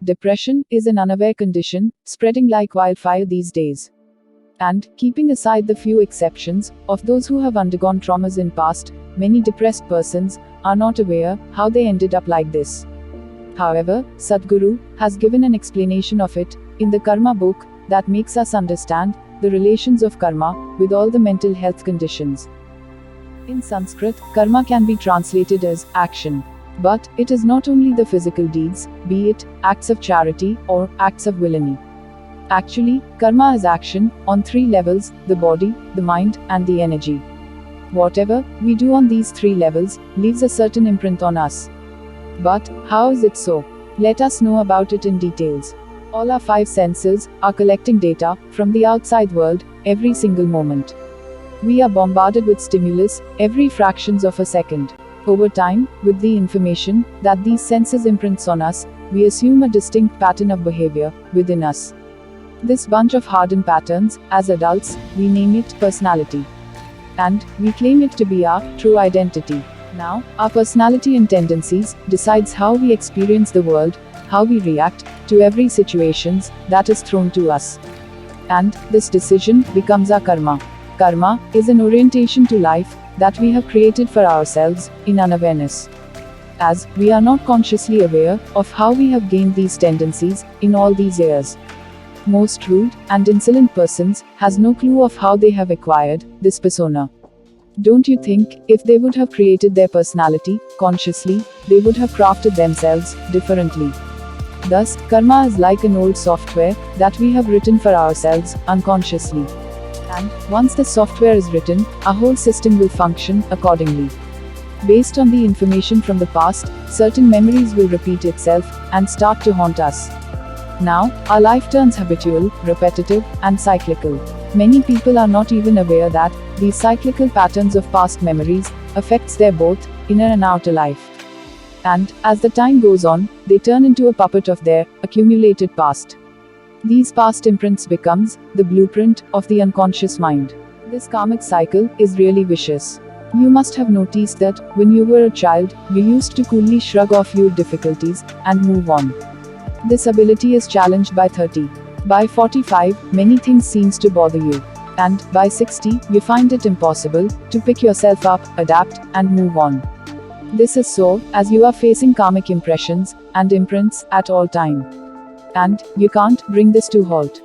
Depression is an unaware condition, spreading like wildfire these days. And, keeping aside the few exceptions, of those who have undergone traumas in past, many depressed persons are not aware how they ended up like this. However, Sadhguru has given an explanation of it in the Karma book that makes us understand the relations of karma with all the mental health conditions. In Sanskrit, karma can be translated as action. But it is not only the physical deeds, be it acts of charity or acts of villainy. Actually, karma is action on three levels: the body, the mind, and the energy. Whatever we do on these three levels leaves a certain imprint on us. But how is it so? Let us know about it in details. All our five senses are collecting data from the outside world every single moment. We are bombarded with stimulus every fractions of a second. Over time, with the information that these senses imprints on us, we assume a distinct pattern of behavior within us. This bunch of hardened patterns, as adults, we name it personality. And we claim it to be our true identity. Now, our personality and tendencies decides how we experience the world, how we react to every situations that is thrown to us. And this decision becomes our karma. Karma is an orientation to life that we have created for ourselves in unawareness. As we are not consciously aware of how we have gained these tendencies in all these years. Most rude and insolent persons has no clue of how they have acquired this persona. Don't you think, if they would have created their personality consciously, they would have crafted themselves differently? Thus, karma is like an old software that we have written for ourselves unconsciously. And once the software is written, our whole system will function accordingly. Based on the information from the past, certain memories will repeat itself and start to haunt us. Now, our life turns habitual, repetitive, and cyclical. Many people are not even aware that these cyclical patterns of past memories affects their both inner and outer life. And, as the time goes on, they turn into a puppet of their accumulated past. These past imprints becomes the blueprint of the unconscious mind. This karmic cycle is really vicious. You must have noticed that, when you were a child, you used to coolly shrug off your difficulties and move on. This ability is challenged by 30. By 45, many things seems to bother you. And, by 60, you find it impossible to pick yourself up, adapt, and move on. This is so, as you are facing karmic impressions and imprints at all time. And you can't bring this to halt.